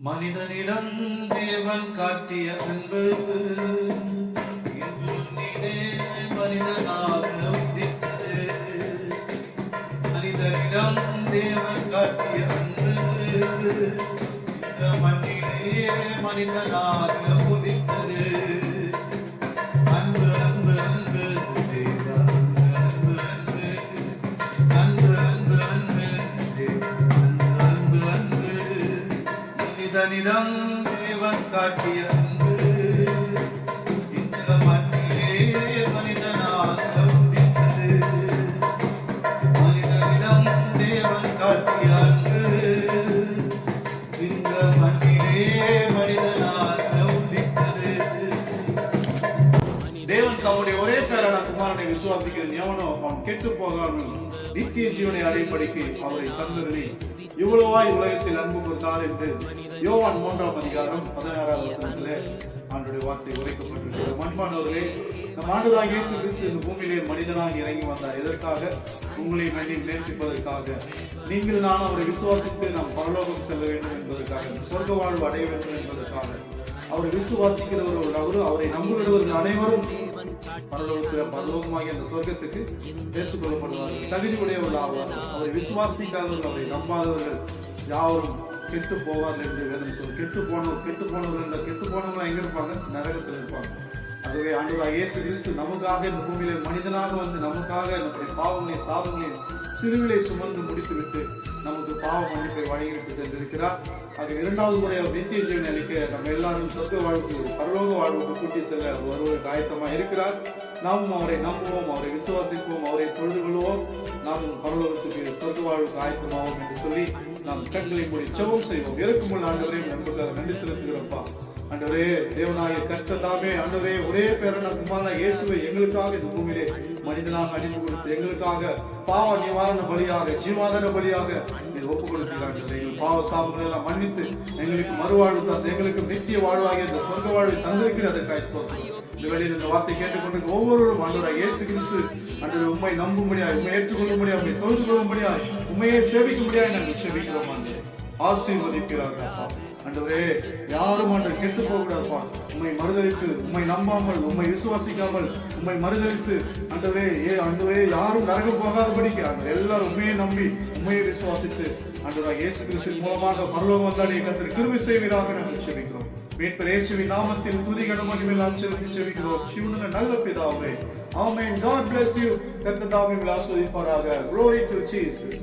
மனிதனிடம் தேவன் காட்டிய அன்பு என் முன்னிலே மனிதனாக உதித்தது. மனிதனிடம் தேவன் காட்டிய அன்பு இந்த மண்ணிலே மனிதனாக உதித்தது. அன்பு அன்பு அன்பு தேவ அன்பு அன்பு அன்பு அன்பு அன்பு தேவ அன்பு அன்பு மனிதனிடம் தேவன் காட்டிய அன்பு இந்த மண்ணிலே மனிதனாக உதித்தது. மனிதனிடம் தேவன் காட்டிய அன்பு இந்த மண்ணிலே மனிதனாக உதித்தது. தேவன் தம்முடைய ஒரே பேரான குமாரனை விசுவாசிக்கிற எவனோ அவன் கெட்டு போகாமல் நித்திய ஜீவனை அடைபடிக்கு அவரை தந்தருளி இவ்வளவாய் உலகத்தில் அன்பு கொடுத்தார் என்று யோவான் 3ஆம் அதிகாரம் 16வது வசனத்திலே ஆண்டவருடைய வார்த்தை உரைக்கப்பட்டிருக்கிறது. அன்பானவர்களே, நம் ஆண்டவராகிய இயேசு கிறிஸ்து இந்த பூமியிலே மனிதனாக இறங்கி வந்தார். எதற்காக? உங்களை வேண்டி நேசிப்பதற்காக. நீங்கள் நான் அவரை விசுவாசித்து நாம் பரலோகம் செல்ல வேண்டும் என்பதற்காக, சொர்க்க வாழ்வு அடைய வேண்டும் என்பதற்காக. அவரை விசுவாசிக்கிறவர்கள் அவரும் அவரை நம்புகிறவர்கள் அனைவரும் பரலோகமாகிய அந்த சொர்க்கத்துக்கு ஏற்றுக் கொள்ளப்படுவார்கள், தகுதி உடையவர்கள் ஆவார்கள். அவரை விசுவாசிக்காதவர்கள், அவரை நம்பாதவர்கள் யாவரும் கெட்டு போவார்கள் என்று வேதம் சொல்லும். கெட்டு போனவர்கள் எங்க இருப்பாங்க? நரகத்தில் இருப்பாங்க. ஆகவே ஆண்டவராகிய இயேசு கிறிஸ்து நமக்காக இந்த பூமியிலே மனிதனாக வந்து நமக்காக நம்முடைய பாவங்களையும் சாபங்களையும் சிலுவிலை சுமந்து முடித்துவிட்டு நமக்கு பாவ மன்னிப்பை வழங்கிவிட்டு சென்றிருக்கிறார். ஆக இரண்டாவது முறை அவர் நித்திய ஜீவனை அளிக்க நம்ம எல்லாரும் சொர்க்க வாழ்வுக்கு பரலோக வாழ்வுக்கு கூட்டி செல்ல ஒருவருக்கு ஆயத்தமாக இருக்கிறார். நாமும் அவரை நம்புவோம், அவரை விசுவாசிப்போம், அவரை தொழுது கொள்வோம். நாமும் பரலோகத்துக்கு சொர்க்க வாழ்வுக்கு ஆயத்தமாவோம் என்று சொல்லி நாம் கண்களை மூடி ஜெபம் செய்வோம். இருக்குமுள்ள ஆண்டவரையும் நமக்காக நன்றி செலுத்துகிறோம்ப்பா. ஆண்டவரே, தேவனாகிய கர்த்தர் தாமே, ஆண்டவரே, ஒரே பேரான குமாரனாகிய இயேசுவை எங்களுக்காக இந்த பூமியிலே மனிதனாக அனுப்பி கொடுத்து எங்களுக்காக பாவ நிவாரண பலியாக ஜீவாதார பலியாக நீர் ஒப்புக் கொடுக்கிறார்கள். எங்கள் பாவ சாபங்களை எல்லாம் மன்னித்து எங்களுக்கு மறுவாழ்வு தந்து எங்களுக்கு நித்திய வாழ்வாகிய இந்த சொர்க்க வாழ்வை தந்திருக்கிற அதற்காக இந்த வேளையில் இந்த வார்த்தை கேட்டுக்கொண்டு ஒவ்வொருவரும் ஆண்டவராகிய இயேசு கிறிஸ்து ஆண்டவரே உம்மை நம்பும்படியாய், உம்மை ஏற்றுக்கொள்ளும்படியாய், உம்மை தொழுது கொள்ளும்படியாய், உம்மையே சேவிக்கும்படியாய் நாங்கள் செபிக்கிறோம். ஆண்டவரே, ஆசீர்வதிக்கிறார்கள் அப்பா. ஆண்டவரே, யாரும் ஆண்டு கெட்டு போகக்கூடாதுப்பா. உம்மை மறுதலித்து, உம்மை நம்பாமல், உம்மை விசுவாசிக்காமல், உம்மை மறுதலித்து ஆண்டவரே யாரும் நரகம் போகாதபடிக்கு எல்லாரும் உண்மையை நம்பி உண்மையை விசுவாசித்து ஆண்டவராகிய இயேசு கிறிஸ்துவின் மூலமாக பரலோகம் வந்தாலே கர்த்தர் கிருபை செய்வீராக நாங்கள் செபிக்கிறோம். மீட்பர் இயேசுவின் நாமத்தில் துதி கன மகிமையில் செபிக்கிறோம். ஜீவனுள்ள நல்ல பிதாவே, ஆமென். God bless you. கர்த்தர் தாமே உங்களை ஆசீர்வதிப்பாராக. Glory to Jesus.